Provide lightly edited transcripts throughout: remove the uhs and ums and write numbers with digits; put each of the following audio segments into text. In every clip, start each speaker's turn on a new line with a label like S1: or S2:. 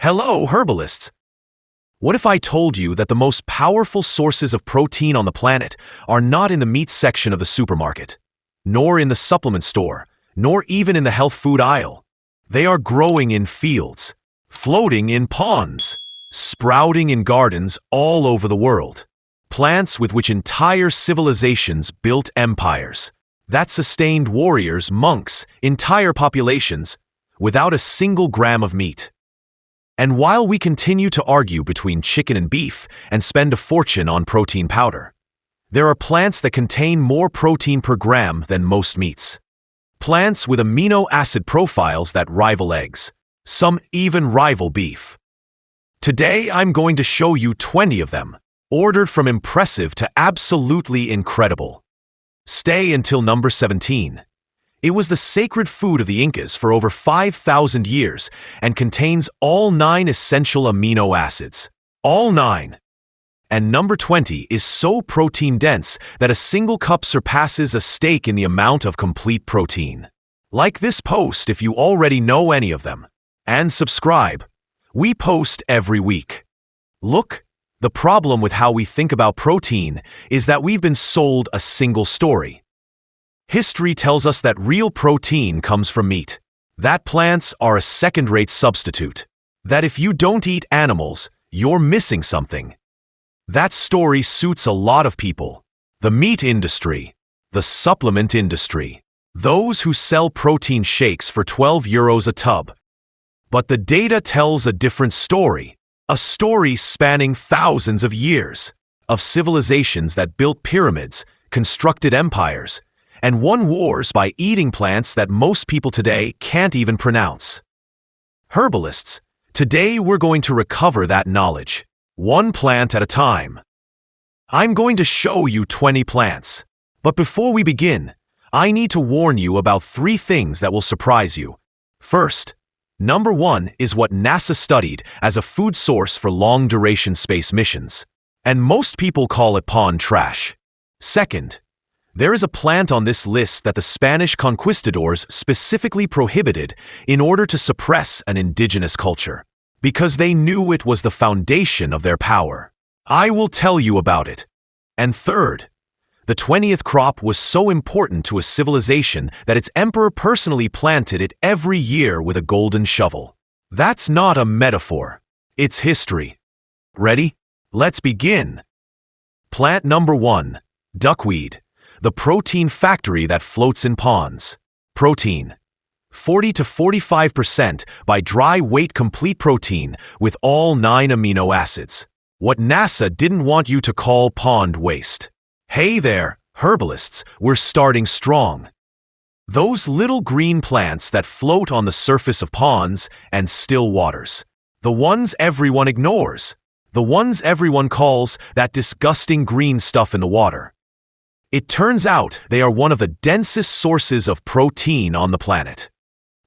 S1: Hello, herbalists! What if I told you that the most powerful sources of protein on the planet are not in the meat section of the supermarket, nor in the supplement store, nor even in the health food aisle? They are growing in fields, floating in ponds, sprouting in gardens all over the world. Plants with which entire civilizations built empires, that sustained warriors, monks, entire populations, without a single gram of meat. And while we continue to argue between chicken and beef and spend a fortune on protein powder, there are plants that contain more protein per gram than most meats. Plants with amino acid profiles that rival eggs, some even rival beef. Today I'm going to show you 20 of them, ordered from impressive to absolutely incredible. Stay until number 17. It was the sacred food of the Incas for over 5,000 years and contains all 9 essential amino acids. All 9. And number 20 is so protein-dense that a single cup surpasses a steak in the amount of complete protein. Like this post if you already know any of them. And subscribe. We post every week. Look, the problem with how we think about protein is that we've been sold a single story. History tells us that real protein comes from meat, that plants are a second-rate substitute, that if you don't eat animals, you're missing something. That story suits a lot of people. The meat industry, the supplement industry, those who sell protein shakes for €12 a tub. But the data tells a different story, a story spanning thousands of years, of civilizations that built pyramids, constructed empires, and won wars by eating plants that most people today can't even pronounce. Herbalists, today we're going to recover that knowledge, one plant at a time. I'm going to show you 20 plants, but before we begin, I need to warn you about 3 things that will surprise you. First, number 1 is what NASA studied as a food source for long-duration space missions, and most people call it pond trash. Second, there is a plant on this list that the Spanish conquistadors specifically prohibited in order to suppress an indigenous culture, because they knew it was the foundation of their power. I will tell you about it. And third, the 20th crop was so important to a civilization that its emperor personally planted it every year with a golden shovel. That's not a metaphor. It's history. Ready? Let's begin. Plant number 1, duckweed. The protein factory that floats in ponds. Protein. 40 to 45% by dry weight complete protein with all 9 amino acids. What NASA didn't want you to call pond waste. Hey there, herbalists, we're starting strong. Those little green plants that float on the surface of ponds and still waters. The ones everyone ignores. The ones everyone calls that disgusting green stuff in the water. It turns out they are one of the densest sources of protein on the planet.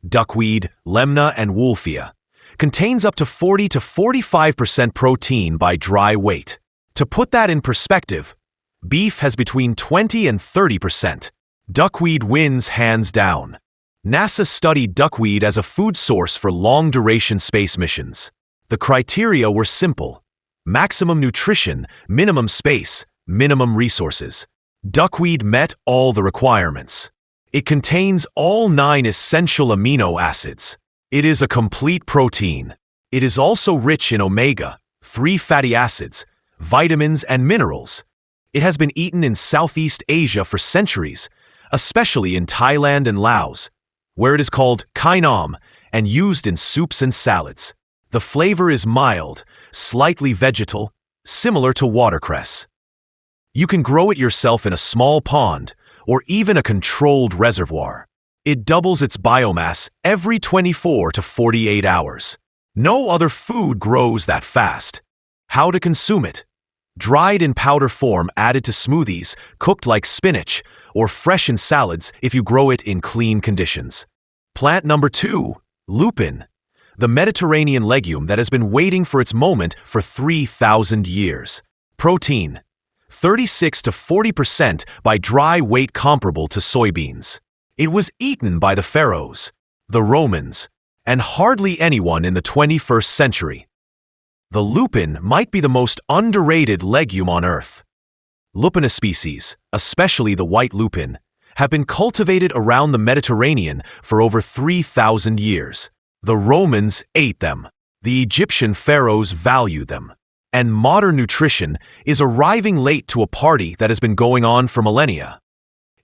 S1: Duckweed, lemna, and wolffia contains up to 40 to 45% protein by dry weight. To put that in perspective, beef has between 20 and 30%. Duckweed wins hands down. NASA studied duckweed as a food source for long-duration space missions. The criteria were simple: maximum nutrition, minimum space, minimum resources. Duckweed met all the requirements. It contains all 9 essential amino acids. It is a complete protein. It is also rich in omega-3 fatty acids, vitamins, and minerals. It has been eaten in Southeast Asia for centuries, especially in Thailand and Laos, where it is called kai nam and used in soups and salads. The flavor is mild, slightly vegetal, similar to watercress. You can grow it yourself in a small pond or even a controlled reservoir. It doubles its biomass every 24 to 48 hours. No other food grows that fast. How to consume it? Dried in powder form, added to smoothies, cooked like spinach, or fresh in salads if you grow it in clean conditions. Plant number 2, lupin. The Mediterranean legume that has been waiting for its moment for 3,000 years. Protein. 36 to 40% by dry weight comparable to soybeans. It was eaten by the pharaohs, the Romans, and hardly anyone in the 21st century. The lupin might be the most underrated legume on Earth. Lupinous species, especially the white lupin, have been cultivated around the Mediterranean for over 3,000 years. The Romans ate them, the Egyptian pharaohs valued them, and modern nutrition is arriving late to a party that has been going on for millennia.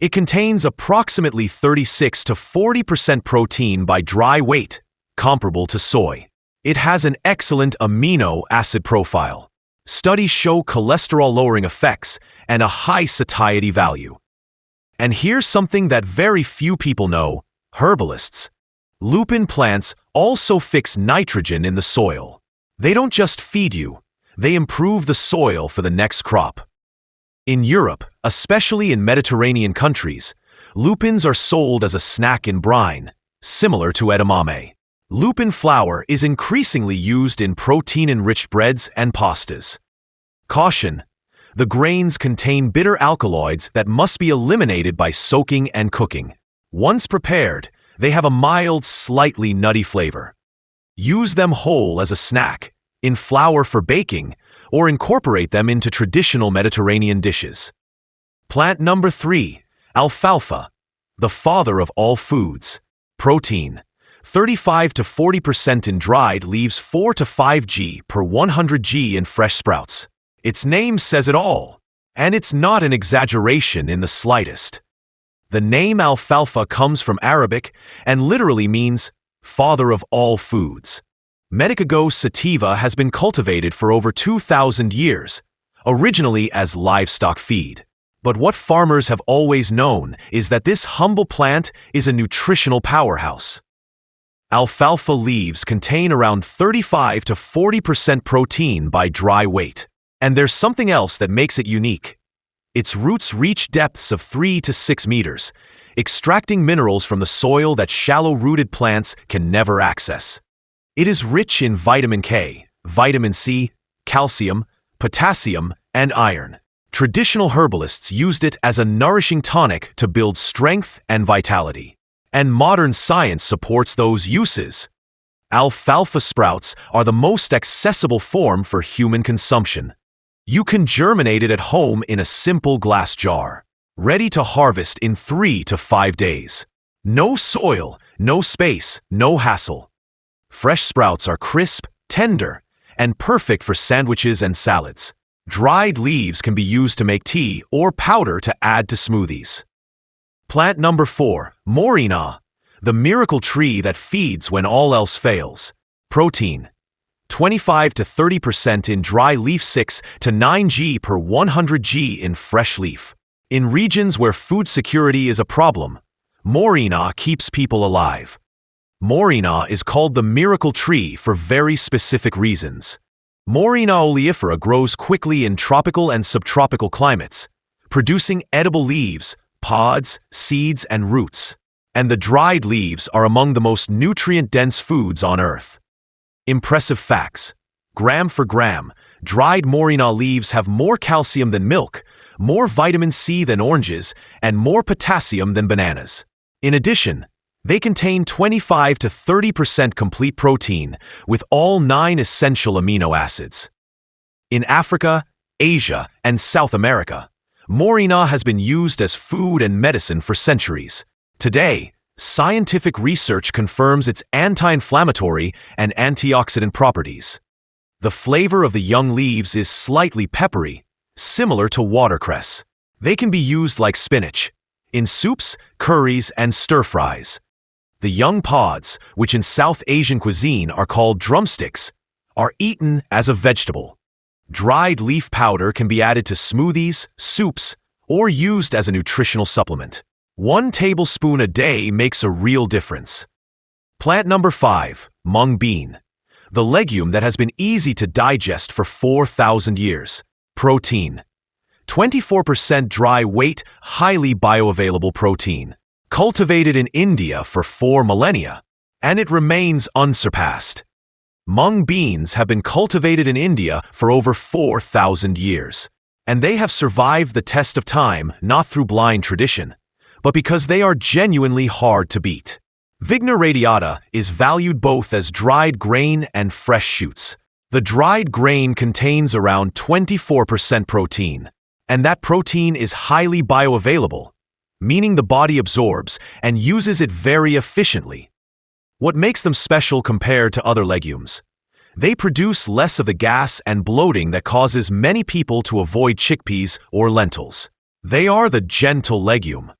S1: It contains approximately 36 to 40% protein by dry weight, comparable to soy. It has an excellent amino acid profile. Studies show cholesterol-lowering effects and a high satiety value. And here's something that very few people know, herbalists. Lupin plants also fix nitrogen in the soil. They don't just feed you, they improve the soil for the next crop. In Europe, especially in Mediterranean countries, lupins are sold as a snack in brine, similar to edamame. Lupin flour is increasingly used in protein-enriched breads and pastas. Caution: the grains contain bitter alkaloids that must be eliminated by soaking and cooking. Once prepared, they have a mild, slightly nutty flavor. Use them whole as a snack, in flour for baking, or incorporate them into traditional Mediterranean dishes. Plant number 3, alfalfa, the father of all foods. Protein: 35 to 40% in dried leaves, 4 to 5 g per 100 g in fresh sprouts. Its name says it all, and it's not an exaggeration in the slightest. The name alfalfa comes from Arabic and literally means father of all foods. Medicago sativa has been cultivated for over 2,000 years, originally as livestock feed. But what farmers have always known is that this humble plant is a nutritional powerhouse. Alfalfa leaves contain around 35 to 40% protein by dry weight. And there's something else that makes it unique. Its roots reach depths of 3 to 6 meters, extracting minerals from the soil that shallow-rooted plants can never access. It is rich in vitamin K, vitamin C, calcium, potassium, and iron. Traditional herbalists used it as a nourishing tonic to build strength and vitality. And modern science supports those uses. Alfalfa sprouts are the most accessible form for human consumption. You can germinate it at home in a simple glass jar, ready to harvest in 3 to 5 days. No soil, no space, no hassle. Fresh sprouts are crisp, tender, and perfect for sandwiches and salads. Dried leaves can be used to make tea or powder to add to smoothies. Plant number 4, morina, the miracle tree that feeds when all else fails. Protein: 25 to 30% in dry leaf, 6 to 9 g per 100 g in fresh leaf. In regions where food security is a problem, morina keeps people alive. Morina is called the miracle tree for very specific reasons. Morina oleifera grows quickly in tropical and subtropical climates, producing edible leaves, pods, seeds, and roots. And the dried leaves are among the most nutrient-dense foods on Earth. Impressive facts: gram for gram, dried morina leaves have more calcium than milk, more vitamin C than oranges, and more potassium than bananas. In addition, they contain 25 to 30% complete protein with all 9 essential amino acids. In Africa, Asia, and South America, morina has been used as food and medicine for centuries. Today, scientific research confirms its anti-inflammatory and antioxidant properties. The flavor of the young leaves is slightly peppery, similar to watercress. They can be used like spinach, in soups, curries, and stir-fries. The young pods, which in South Asian cuisine are called drumsticks, are eaten as a vegetable. Dried leaf powder can be added to smoothies, soups, or used as a nutritional supplement. 1 tablespoon a day makes a real difference. Plant number 5, mung bean, the legume that has been easy to digest for 4,000 years. Protein: 24% dry weight, highly bioavailable protein. Cultivated in India for 4 millennia, and it remains unsurpassed. Mung beans have been cultivated in India for over 4,000 years, and they have survived the test of time not through blind tradition, but because they are genuinely hard to beat. Vigna radiata is valued both as dried grain and fresh shoots. The dried grain contains around 24% protein, and that protein is highly bioavailable, meaning the body absorbs and uses it very efficiently. What makes them special compared to other legumes? They produce less of the gas and bloating that causes many people to avoid chickpeas or lentils. They are the gentle legume.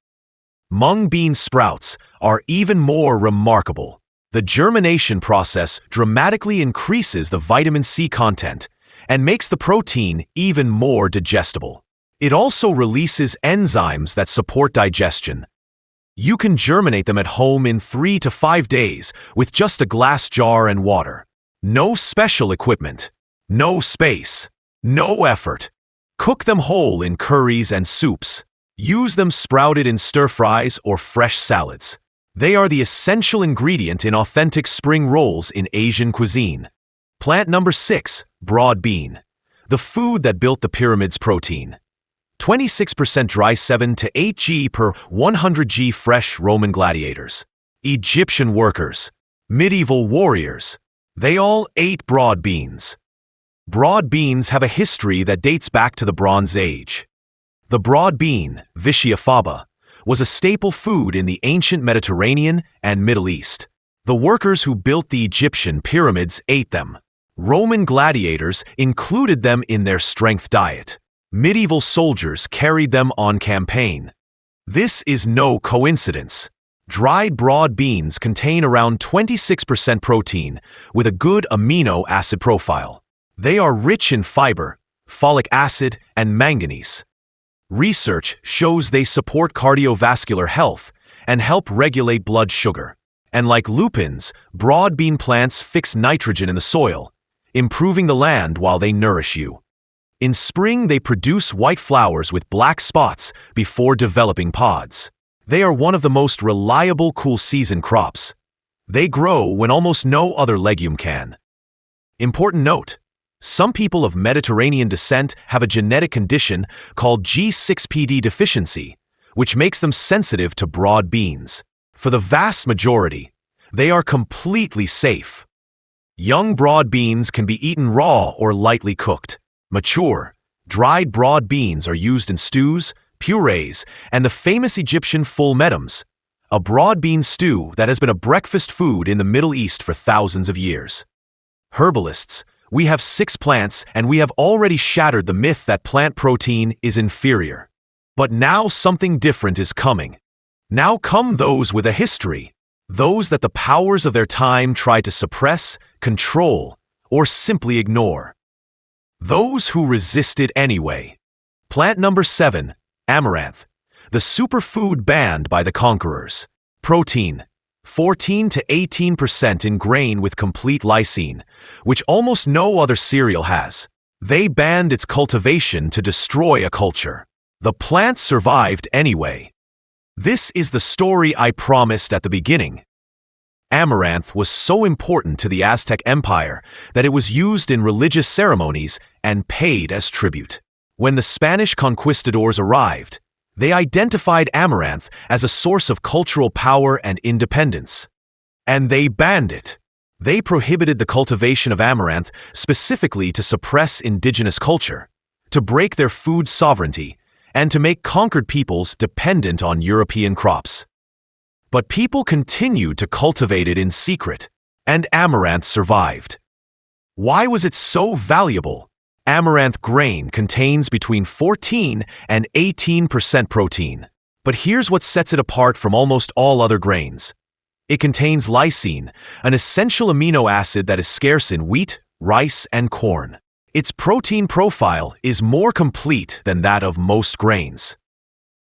S1: Mung bean sprouts are even more remarkable. The germination process dramatically increases the vitamin C content and makes the protein even more digestible. It also releases enzymes that support digestion. You can germinate them at home in 3 to 5 days with just a glass jar and water. No special equipment, no space, no effort. Cook them whole in curries and soups. Use them sprouted in stir-fries or fresh salads. They are the essential ingredient in authentic spring rolls in Asian cuisine. Plant number 6, broad bean. The food that built the pyramids. Protein. 26% dry, 7 to 8 g per 100 g fresh. Roman gladiators, Egyptian workers, medieval warriors. They all ate broad beans. Broad beans have a history that dates back to the Bronze Age. The broad bean, Vicia faba, was a staple food in the ancient Mediterranean and Middle East. The workers who built the Egyptian pyramids ate them. Roman gladiators included them in their strength diet. Medieval soldiers carried them on campaign. This is no coincidence. Dried broad beans contain around 26% protein with a good amino acid profile. They are rich in fiber, folic acid, and manganese. Research shows they support cardiovascular health and help regulate blood sugar. And like lupins, broad bean plants fix nitrogen in the soil, improving the land while they nourish you. In spring, they produce white flowers with black spots before developing pods. They are one of the most reliable cool season crops. They grow when almost no other legume can. Important note: some people of Mediterranean descent have a genetic condition called G6PD deficiency, which makes them sensitive to broad beans. For the vast majority, they are completely safe. Young broad beans can be eaten raw or lightly cooked. Mature, dried broad beans are used in stews, purees, and the famous Egyptian full medams, a broad bean stew that has been a breakfast food in the Middle East for thousands of years. Herbalists, we have 6 plants and we have already shattered the myth that plant protein is inferior. But now something different is coming. Now come those with a history, those that the powers of their time tried to suppress, control, or simply ignore. Those who resisted anyway. Plant number 7, amaranth, the superfood banned by the conquerors. Protein, 14 to 18% in grain with complete lysine, which almost no other cereal has. They banned its cultivation to destroy a culture. The plant survived anyway. This is the story I promised at the beginning. Amaranth was so important to the Aztec Empire that it was used in religious ceremonies and paid as tribute. When the Spanish conquistadors arrived, they identified amaranth as a source of cultural power and independence. And they banned it. They prohibited the cultivation of amaranth specifically to suppress indigenous culture, to break their food sovereignty, and to make conquered peoples dependent on European crops. But people continued to cultivate it in secret, and amaranth survived. Why was it so valuable? Amaranth grain contains between 14 and 18% protein. But here's what sets it apart from almost all other grains. It contains lysine, an essential amino acid that is scarce in wheat, rice, and corn. Its protein profile is more complete than that of most grains.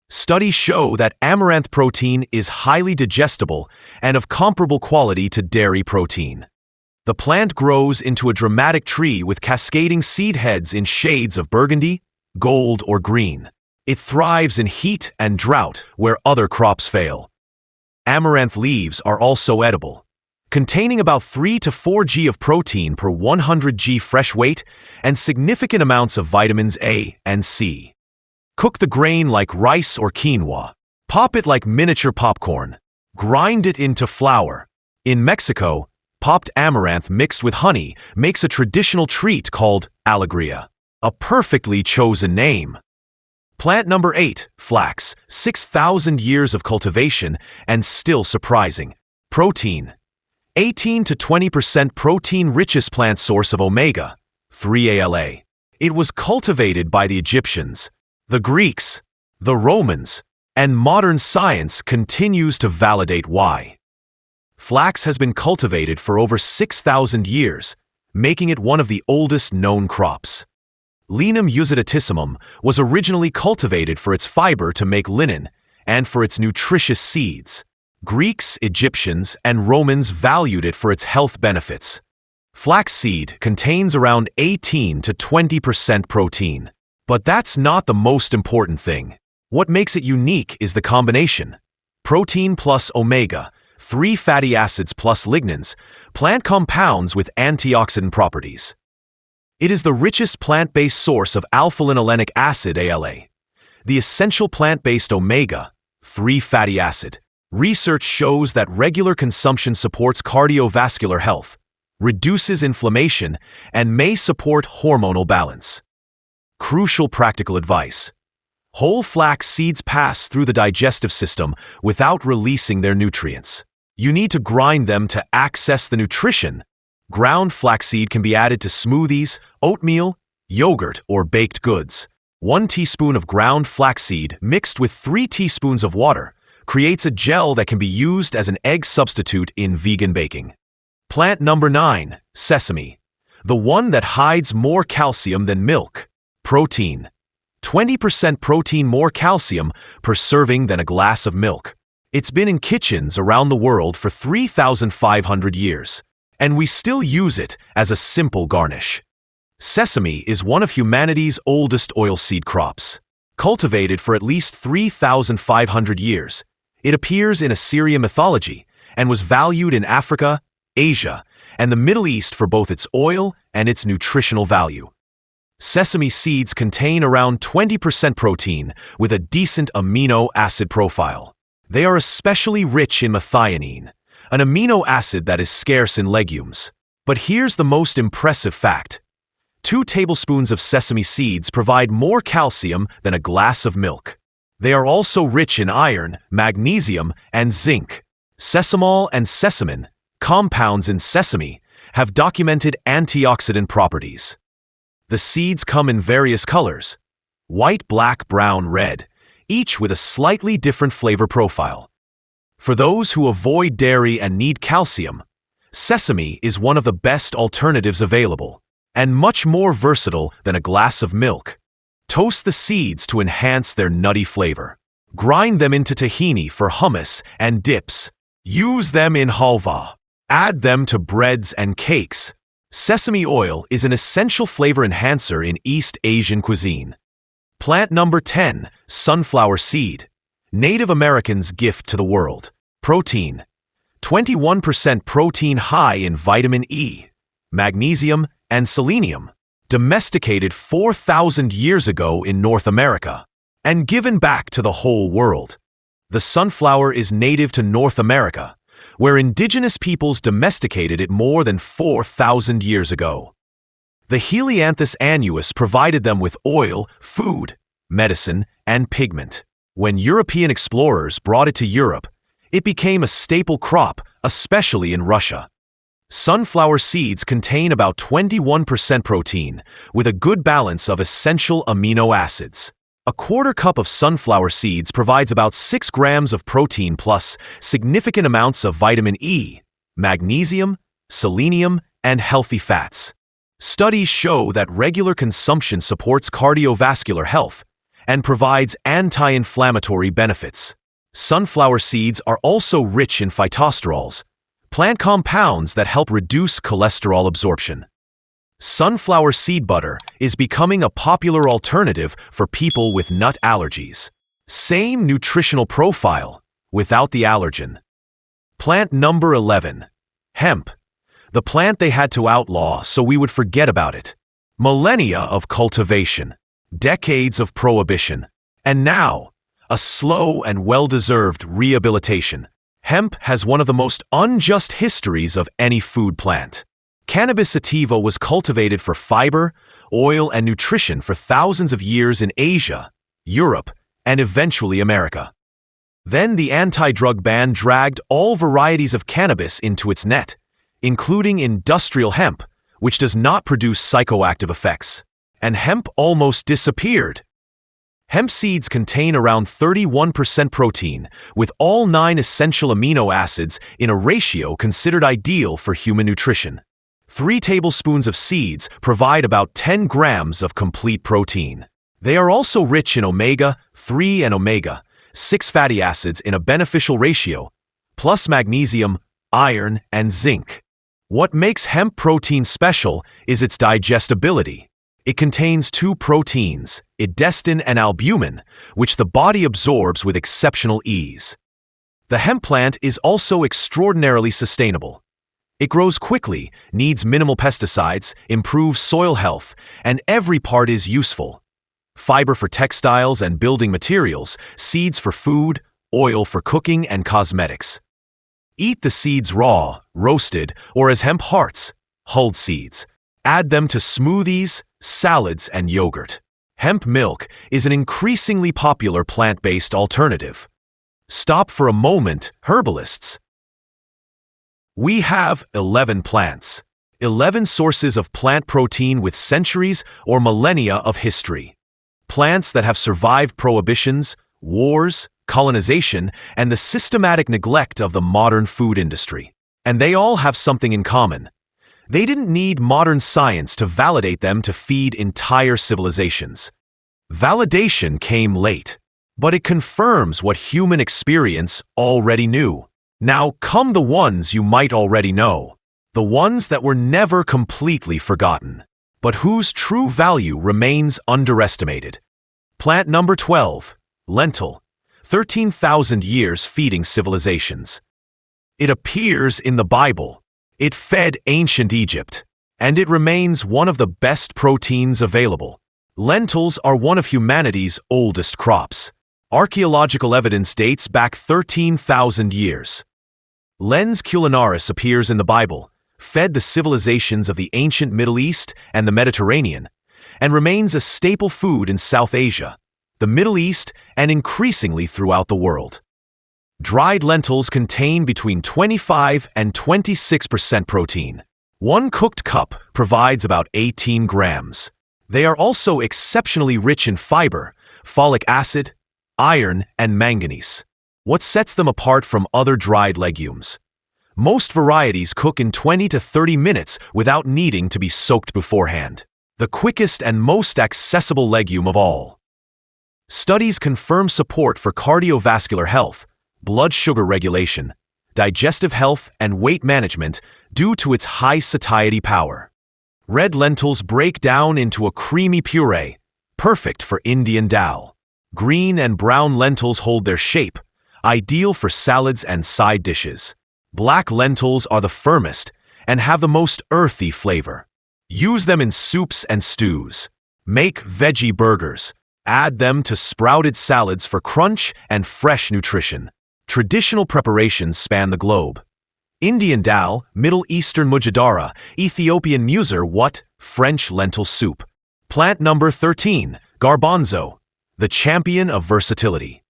S1: Studies show that amaranth protein is highly digestible and of comparable quality to dairy protein. The plant grows into a dramatic tree with cascading seed heads in shades of burgundy, gold, or green. It thrives in heat and drought where other crops fail. Amaranth leaves are also edible, containing about 3 to 4 g of protein per 100 g fresh weight and significant amounts of vitamins A and C. Cook the grain like rice or quinoa. Pop it like miniature popcorn. Grind it into flour. In Mexico, popped amaranth mixed with honey makes a traditional treat called alegría, a perfectly chosen name. Plant number 8, flax, 6,000 years of cultivation and still surprising. Protein. 18 to 20% protein-richest plant source of omega-3 ALA. It was cultivated by the Egyptians, the Greeks, the Romans, and modern science continues to validate why. Flax has been cultivated for over 6,000 years, making it one of the oldest known crops. Linum usitatissimum was originally cultivated for its fiber to make linen and for its nutritious seeds. Greeks, Egyptians, and Romans valued it for its health benefits. Flaxseed contains around 18 to 20% protein. But that's not the most important thing. What makes it unique is the combination. Protein plus omega-3 fatty acids plus lignans, plant compounds with antioxidant properties. It is the richest plant-based source of alpha-linolenic acid ALA, the essential plant-based omega-3 fatty acid. Research shows that regular consumption supports cardiovascular health, reduces inflammation, and may support hormonal balance. Crucial practical advice. Whole flax seeds pass through the digestive system without releasing their nutrients. You need to grind them to access the nutrition. Ground flaxseed can be added to smoothies, oatmeal, yogurt, or baked goods. 1 teaspoon of ground flaxseed mixed with 3 teaspoons of water creates a gel that can be used as an egg substitute in vegan baking. Plant number 9, sesame. The one that hides more calcium than milk. Protein. 20% protein more calcium per serving than a glass of milk. It's been in kitchens around the world for 3,500 years, and we still use it as a simple garnish. Sesame is one of humanity's oldest oilseed crops. Cultivated for at least 3,500 years, it appears in Assyrian mythology and was valued in Africa, Asia, and the Middle East for both its oil and its nutritional value. Sesame seeds contain around 20% protein with a decent amino acid profile. They are especially rich in methionine, an amino acid that is scarce in legumes. But here's the most impressive fact. 2 tablespoons of sesame seeds provide more calcium than a glass of milk. They are also rich in iron, magnesium, and zinc. Sesamol and sesamin, compounds in sesame, have documented antioxidant properties. The seeds come in various colors: white, black, brown, red, each with a slightly different flavor profile. For those who avoid dairy and need calcium, sesame is one of the best alternatives available, and much more versatile than a glass of milk. Toast the seeds to enhance their nutty flavor. Grind them into tahini for hummus and dips. Use them in halwa. Add them to breads and cakes. Sesame oil is an essential flavor enhancer in East Asian cuisine. Plant number 10, sunflower seed. Native Americans' gift to the world. Protein. 21% protein high in vitamin E, magnesium, and selenium. Domesticated 4,000 years ago in North America and given back to the whole world. The sunflower is native to North America, where indigenous peoples domesticated it more than 4,000 years ago. The Helianthus annuus provided them with oil, food, medicine, and pigment. When European explorers brought it to Europe, it became a staple crop, especially in Russia. Sunflower seeds contain about 21% protein, with a good balance of essential amino acids. A quarter cup of sunflower seeds provides about 6 grams of protein plus significant amounts of vitamin E, magnesium, selenium, and healthy fats. Studies show that regular consumption supports cardiovascular health and provides anti-inflammatory benefits. Sunflower seeds are also rich in phytosterols, plant compounds that help reduce cholesterol absorption. Sunflower seed butter is becoming a popular alternative for people with nut allergies. Same nutritional profile, without the allergen. Plant number 11. Hemp. The plant they had to outlaw so we would forget about it. Millennia of cultivation. Decades of prohibition. And now, a slow and well-deserved rehabilitation. Hemp has one of the most unjust histories of any food plant. Cannabis sativa was cultivated for fiber, oil, and nutrition for thousands of years in Asia, Europe, and eventually America. Then the anti-drug ban dragged all varieties of cannabis into its net, including industrial hemp, which does not produce psychoactive effects, and hemp almost disappeared. Hemp seeds contain around 31% protein, with all 9 essential amino acids in a ratio considered ideal for human nutrition. 3 tablespoons of seeds provide about 10 grams of complete protein. They are also rich in omega-3 and omega-6 fatty acids in a beneficial ratio, plus magnesium, iron, and zinc. What makes hemp protein special is its digestibility. It contains 2 proteins, edestin and albumin, which the body absorbs with exceptional ease. The hemp plant is also extraordinarily sustainable. It grows quickly, needs minimal pesticides, improves soil health, and every part is useful. Fiber for textiles and building materials, seeds for food, oil for cooking and cosmetics. Eat the seeds raw, roasted, or as hemp hearts, hulled seeds. Add them to smoothies, salads, and yogurt. Hemp milk is an increasingly popular plant-based alternative. Stop for a moment, herbalists. We have 11 plants, 11 sources of plant protein with centuries or millennia of history. Plants that have survived prohibitions, wars, colonization, and the systematic neglect of the modern food industry. And they all have something in common. They didn't need modern science to validate them to feed entire civilizations. Validation came late, but it confirms what human experience already knew. Now come the ones you might already know, the ones that were never completely forgotten, but whose true value remains underestimated. Plant number 12, lentil, 13,000 years feeding civilizations. It appears in the Bible. It fed ancient Egypt, and it remains one of the best proteins available. Lentils are one of humanity's oldest crops. Archaeological evidence dates back 13,000 years. Lens culinaris appears in the Bible, fed the civilizations of the ancient Middle East and the Mediterranean, and remains a staple food in South Asia, the Middle East, and increasingly throughout the world. Dried lentils contain between 25 and 26% protein. 1 cooked cup provides about 18 grams. They are also exceptionally rich in fiber, folic acid, iron, and manganese. What sets them apart from other dried legumes? Most varieties cook in 20 to 30 minutes without needing to be soaked beforehand. The quickest and most accessible legume of all. Studies confirm support for cardiovascular health, blood sugar regulation, digestive health, and weight management due to its high satiety power. Red lentils break down into a creamy puree, perfect for Indian dal. Green and brown lentils hold their shape, ideal for salads and side dishes. Black lentils are the firmest and have the most earthy flavor. Use them in soups and stews. Make veggie burgers. Add them to sprouted salads for crunch and fresh nutrition. Traditional preparations span the globe. Indian dal, Middle Eastern mujadara, Ethiopian musur wat, French lentil soup. Plant number 13, garbanzo, the champion of versatility.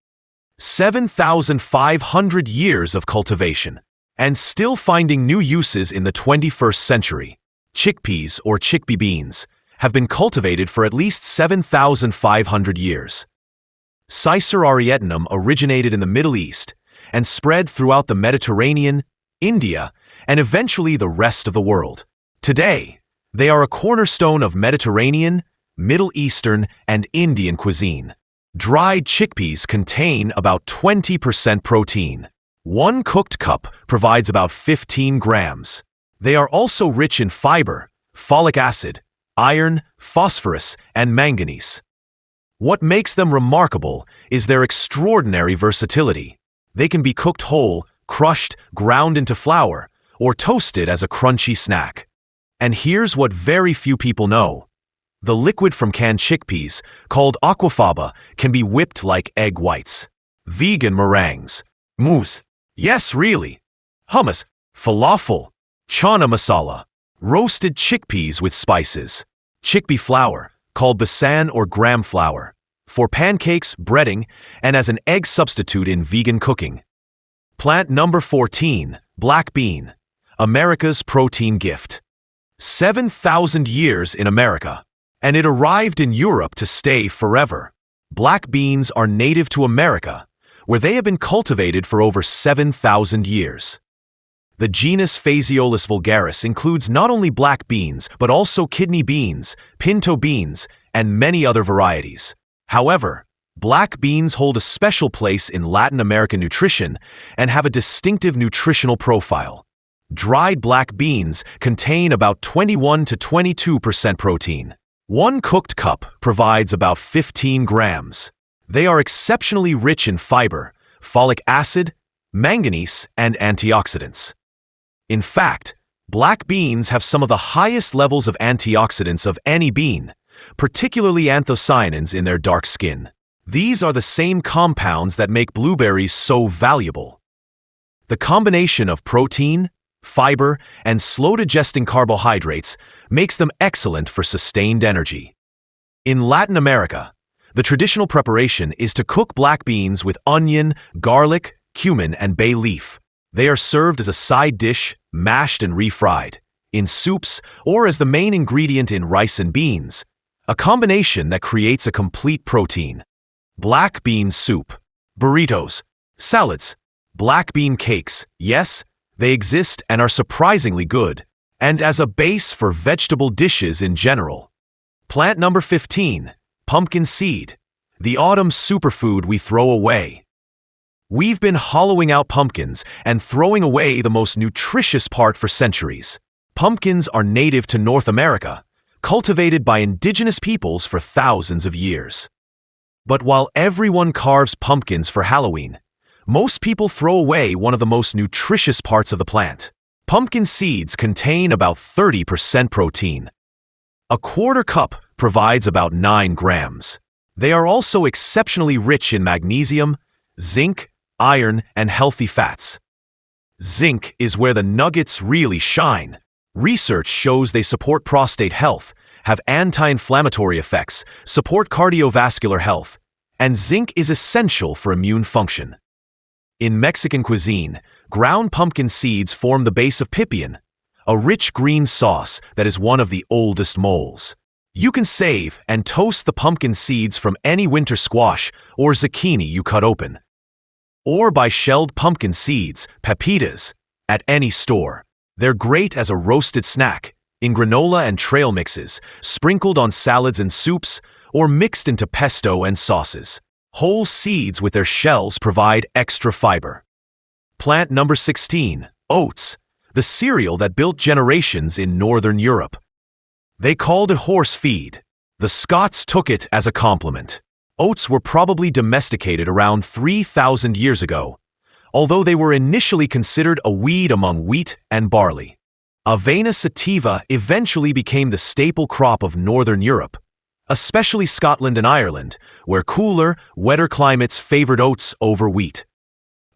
S1: 7,500 years of cultivation, and still finding new uses in the 21st century. Chickpeas or chickpea beans have been cultivated for at least 7,500 years. Cicer arietinum originated in the Middle East and spread throughout the Mediterranean, India, and eventually the rest of the world. Today, they are a cornerstone of Mediterranean, Middle Eastern, and Indian cuisine. Dried chickpeas contain about 20% protein. 1 cooked cup provides about 15 grams. They are also rich in fiber, folic acid, iron, phosphorus, and manganese. What makes them remarkable is their extraordinary versatility. They can be cooked whole, crushed, ground into flour, or toasted as a crunchy snack. And here's what very few people know. The liquid from canned chickpeas, called aquafaba, can be whipped like egg whites. Vegan meringues, mousse, Yes, really. Hummus, falafel, chana masala, roasted chickpeas with spices, chickpea flour, called besan or gram flour, for pancakes, breading, and as an egg substitute in vegan cooking. Plant number 14, black bean, America's protein gift. 7,000 years in America, and it arrived in Europe to stay forever. Black beans are native to America, where they have been cultivated for over 7,000 years. The genus Phaseolus vulgaris includes not only black beans, but also kidney beans, pinto beans, and many other varieties. However, black beans hold a special place in Latin American nutrition and have a distinctive nutritional profile. Dried black beans contain about 21 to 22% protein. One cooked cup provides about 15 grams. They are exceptionally rich in fiber, folic acid, manganese, and antioxidants. In fact, black beans have some of the highest levels of antioxidants of any bean, particularly anthocyanins in their dark skin. These are the same compounds that make blueberries so valuable. The combination of protein, fiber, and slow-digesting carbohydrates makes them excellent for sustained energy. In Latin America, the traditional preparation is to cook black beans with onion, garlic, cumin, and bay leaf. They are served as a side dish, mashed and refried, in soups, or as the main ingredient in rice and beans, a combination that creates a complete protein. Black bean soup, burritos, salads, black bean cakes, yes, they exist and are surprisingly good, and as a base for vegetable dishes in general. Plant number 15, pumpkin seed, the autumn superfood we throw away. We've been hollowing out pumpkins and throwing away the most nutritious part for centuries. Pumpkins are native to North America, cultivated by indigenous peoples for thousands of years. But while everyone carves pumpkins for Halloween, most people throw away one of the most nutritious parts of the plant. Pumpkin seeds contain about 30% protein. A quarter cup provides about 9 grams. They are also exceptionally rich in magnesium, zinc, iron, and healthy fats. Zinc is where the nuggets really shine. Research shows they support prostate health, have anti-inflammatory effects, support cardiovascular health, and zinc is essential for immune function. In Mexican cuisine, ground pumpkin seeds form the base of pipián, a rich green sauce that is one of the oldest moles. You can save and toast the pumpkin seeds from any winter squash or zucchini you cut open. Or buy shelled pumpkin seeds, pepitas, at any store. They're great as a roasted snack, in granola and trail mixes, sprinkled on salads and soups, or mixed into pesto and sauces. Whole seeds with their shells provide extra fiber. Plant number 16, oats, the cereal that built generations in Northern Europe. They called it horse feed. The Scots took it as a compliment. Oats were probably domesticated around 3,000 years ago, although they were initially considered a weed among wheat and barley. Avena sativa eventually became the staple crop of Northern Europe, especially Scotland and Ireland, where cooler, wetter climates favored oats over wheat.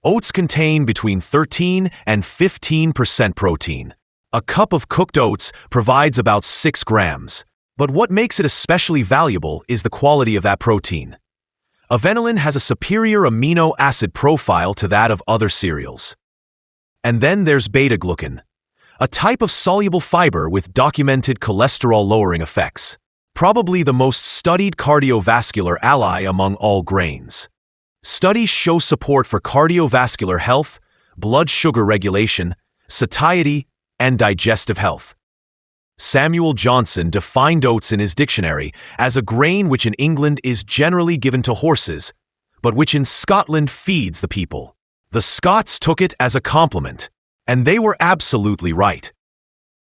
S1: Oats contain between 13 and 15% protein. A cup of cooked oats provides about 6 grams, but what makes it especially valuable is the quality of that protein. Avenalin has a superior amino acid profile to that of other cereals. And then there's beta-glucan, a type of soluble fiber with documented cholesterol-lowering effects, probably the most studied cardiovascular ally among all grains. Studies show support for cardiovascular health, blood sugar regulation, satiety, and digestive health. Samuel Johnson defined oats in his dictionary as a grain which in England is generally given to horses, but which in Scotland feeds the people. The Scots took it as a compliment, and they were absolutely right.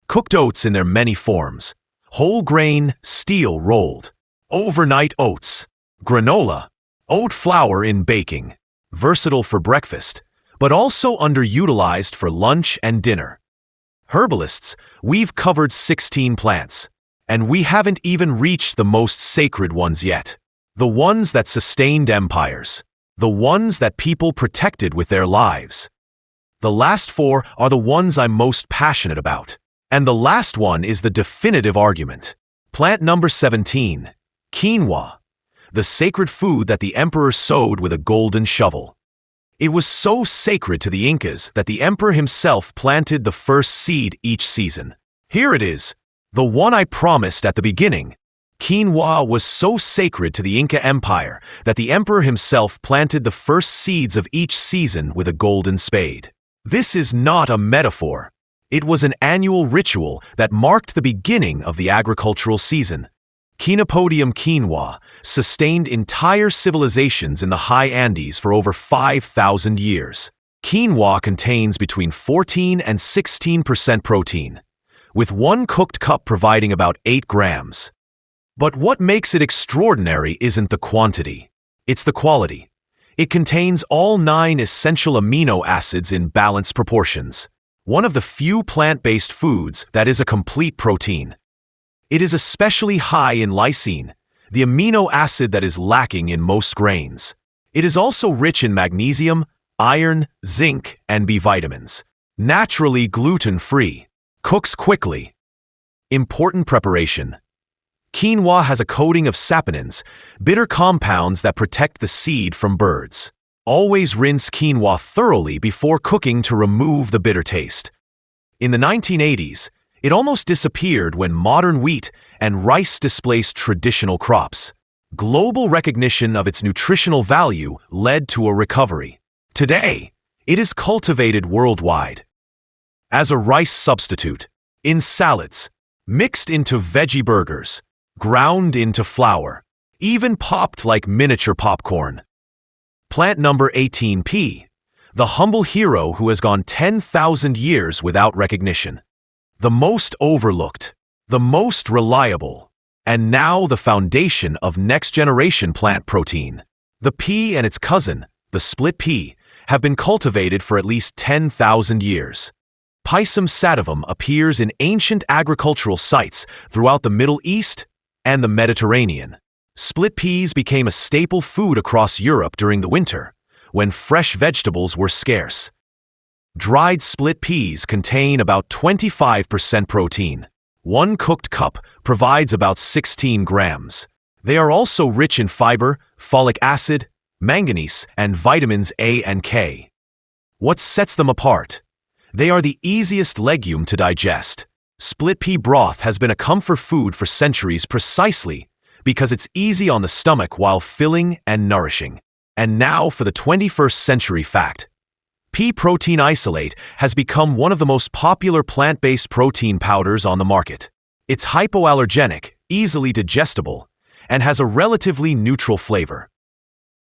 S1: Cooked oats in their many forms: whole grain, steel rolled, overnight oats, granola, oat flour in baking, versatile for breakfast, but also underutilized for lunch and dinner. Herbalists, we've covered 16 plants, and we haven't even reached the most sacred ones yet. The ones that sustained empires. The ones that people protected with their lives. The last four are the ones I'm most passionate about. And the last one is the definitive argument. Plant number 17, quinoa, the sacred food that the emperor sowed with a golden shovel. It was so sacred to the Incas that the emperor himself planted the first seed each season. Here it is, the one I promised at the beginning. Quinoa was so sacred to the Inca Empire that the emperor himself planted the first seeds of each season with a golden spade. This is not a metaphor. It was an annual ritual that marked the beginning of the agricultural season. Chenopodium quinoa sustained entire civilizations in the high Andes for over 5,000 years. Quinoa contains between 14 and 16% protein, with one cooked cup providing about 8 grams. But what makes it extraordinary isn't the quantity, it's the quality. It contains all 9 essential amino acids in balanced proportions, one of the few plant-based foods that is a complete protein. It is especially high in lysine, the amino acid that is lacking in most grains. It is also rich in magnesium, iron, zinc, and B vitamins. Naturally gluten-free. Cooks quickly. Important preparation. Quinoa has a coating of saponins, bitter compounds that protect the seed from birds. Always rinse quinoa thoroughly before cooking to remove the bitter taste. In the 1980s, it almost disappeared when modern wheat and rice displaced traditional crops. Global recognition of its nutritional value led to a recovery. Today, it is cultivated worldwide. As a rice substitute, in salads, mixed into veggie burgers, ground into flour, even popped like miniature popcorn. Plant number 18P, the humble hero who has gone 10,000 years without recognition. The most overlooked, the most reliable, and now the foundation of next-generation plant protein. The pea and its cousin, the split pea, have been cultivated for at least 10,000 years. Pisum sativum appears in ancient agricultural sites throughout the Middle East and the Mediterranean. Split peas became a staple food across Europe during the winter, when fresh vegetables were scarce. Dried split peas contain about 25% protein. One cooked cup provides about 16 grams. They are also rich in fiber, folic acid, manganese, and vitamins A and K. What sets them apart? They are the easiest legume to digest. Split pea broth has been a comfort food for centuries precisely because it's easy on the stomach while filling and nourishing. And now for the 21st century fact. Pea protein isolate has become one of the most popular plant-based protein powders on the market. It's hypoallergenic, easily digestible, and has a relatively neutral flavor.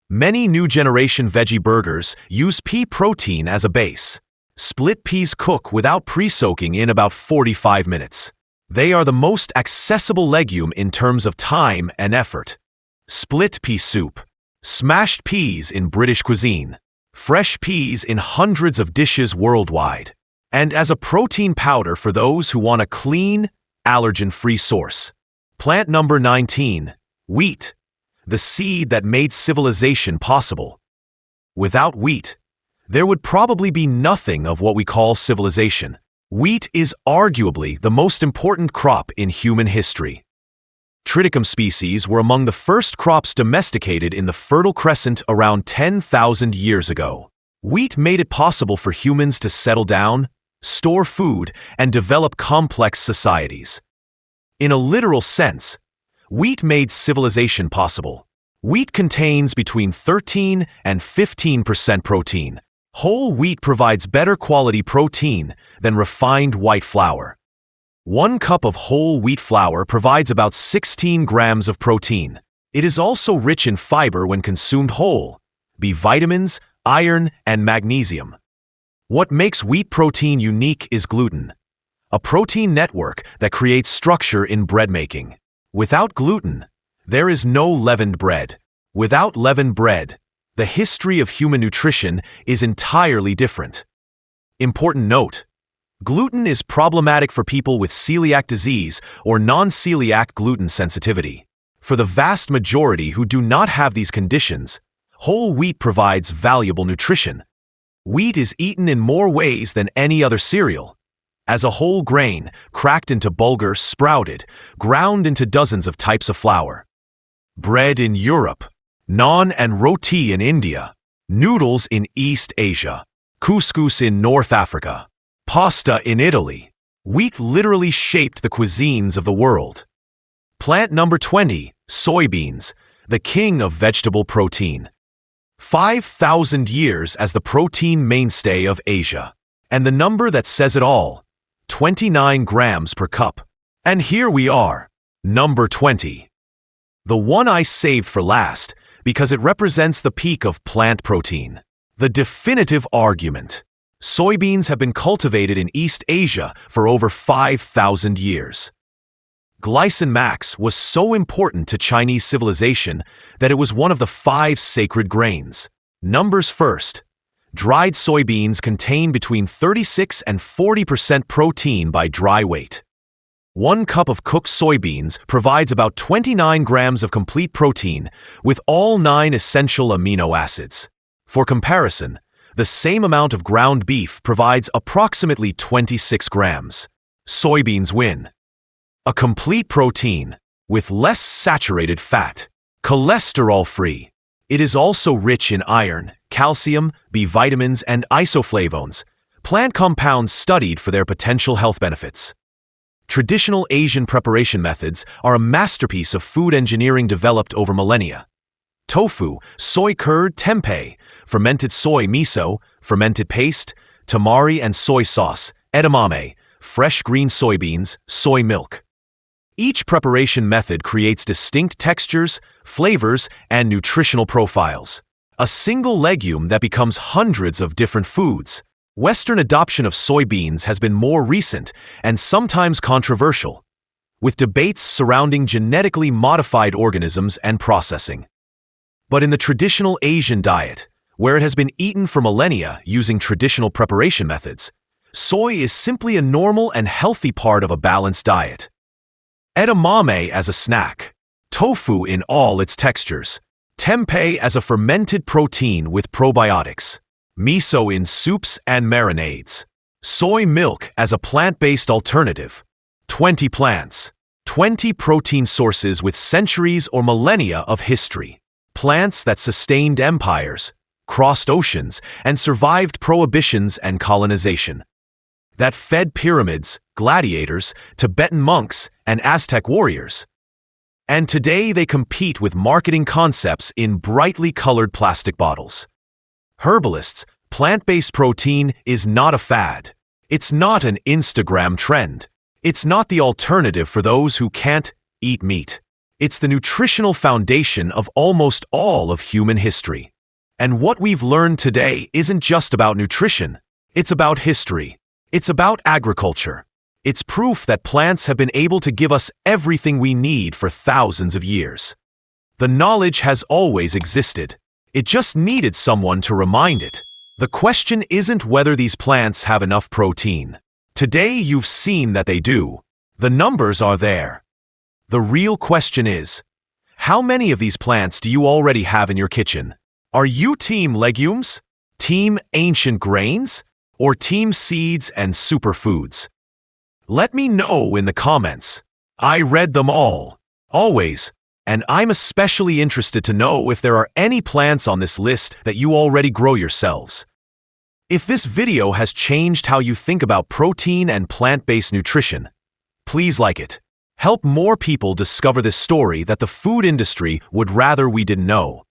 S1: Many new generation veggie burgers use pea protein as a base. Split peas cook without pre-soaking in about 45 minutes. They are the most accessible legume in terms of time and effort. Split pea soup. Smashed peas in British cuisine. Fresh peas in hundreds of dishes worldwide. And as a protein powder for those who want a clean, allergen-free source. Plant number 19, wheat, the seed that made civilization possible. Without wheat, there would probably be nothing of what we call civilization. Wheat is arguably the most important crop in human history. Triticum species were among the first crops domesticated in the Fertile Crescent around 10,000 years ago. Wheat made it possible for humans to settle down, store food, and develop complex societies. In a literal sense, wheat made civilization possible. Wheat contains between 13 and 15% protein. Whole wheat provides better quality protein than refined white flour. 1 cup of whole wheat flour provides about 16 grams of protein. It is also rich in fiber when consumed whole, B vitamins, iron, and magnesium. What makes wheat protein unique is gluten, a protein network that creates structure in bread making. Without gluten, there is no leavened bread. Without leavened bread, the history of human nutrition is entirely different. Important note: gluten is problematic for people with celiac disease or non-celiac gluten sensitivity. For the vast majority who do not have these conditions, whole wheat provides valuable nutrition. Wheat is eaten in more ways than any other cereal. As a whole grain, cracked into bulgur, sprouted, ground into dozens of types of flour. Bread in Europe, naan and roti in India, noodles in East Asia, couscous in North Africa, pasta in Italy. Wheat literally shaped the cuisines of the world. Plant number 20, soybeans, the king of vegetable protein. 5,000 years as the protein mainstay of Asia. And the number that says it all, 29 grams per cup. And here we are, number 20. The one I saved for last because it represents the peak of plant protein. The definitive argument. Soybeans have been cultivated in East Asia for over 5,000 years. Glycine max was so important to Chinese civilization that it was one of the 5 sacred grains. Numbers first. Dried soybeans contain between 36 and 40% protein by dry weight. 1 cup of cooked soybeans provides about 29 grams of complete protein with all 9 essential amino acids. For comparison, the same amount of ground beef provides approximately 26 grams. Soybeans win. A complete protein with less saturated fat, cholesterol-free. It is also rich in iron, calcium, B vitamins, and isoflavones, plant compounds studied for their potential health benefits. Traditional Asian preparation methods are a masterpiece of food engineering developed over millennia. Tofu, soy curd, tempeh, fermented soy miso, fermented paste, tamari and soy sauce, edamame, fresh green soybeans, soy milk. Each preparation method creates distinct textures, flavors, and nutritional profiles. A single legume that becomes hundreds of different foods. Western adoption of soybeans has been more recent and sometimes controversial, with debates surrounding genetically modified organisms and processing. But in the traditional Asian diet, where it has been eaten for millennia using traditional preparation methods, soy is simply a normal and healthy part of a balanced diet. Edamame as a snack, tofu in all its textures, tempeh as a fermented protein with probiotics, miso in soups and marinades, soy milk as a plant-based alternative. 20 plants, 20 protein sources with centuries or millennia of history. Plants that sustained empires, crossed oceans, and survived prohibitions and colonization. That fed pyramids, gladiators, Tibetan monks, and Aztec warriors. And today they compete with marketing concepts in brightly colored plastic bottles. Herbalists, plant-based protein is not a fad. It's not an Instagram trend. It's not the alternative for those who can't eat meat. It's the nutritional foundation of almost all of human history. And what we've learned today isn't just about nutrition. It's about history. It's about agriculture. It's proof that plants have been able to give us everything we need for thousands of years. The knowledge has always existed. It just needed someone to remind it. The question isn't whether these plants have enough protein. Today you've seen that they do. The numbers are there. The real question is, how many of these plants do you already have in your kitchen? Are you team legumes, team ancient grains, or team seeds and superfoods? Let me know in the comments. I read them all, always, and I'm especially interested to know if there are any plants on this list that you already grow yourselves. If this video has changed how you think about protein and plant-based nutrition, please like it. Help more people discover this story that the food industry would rather we didn't know.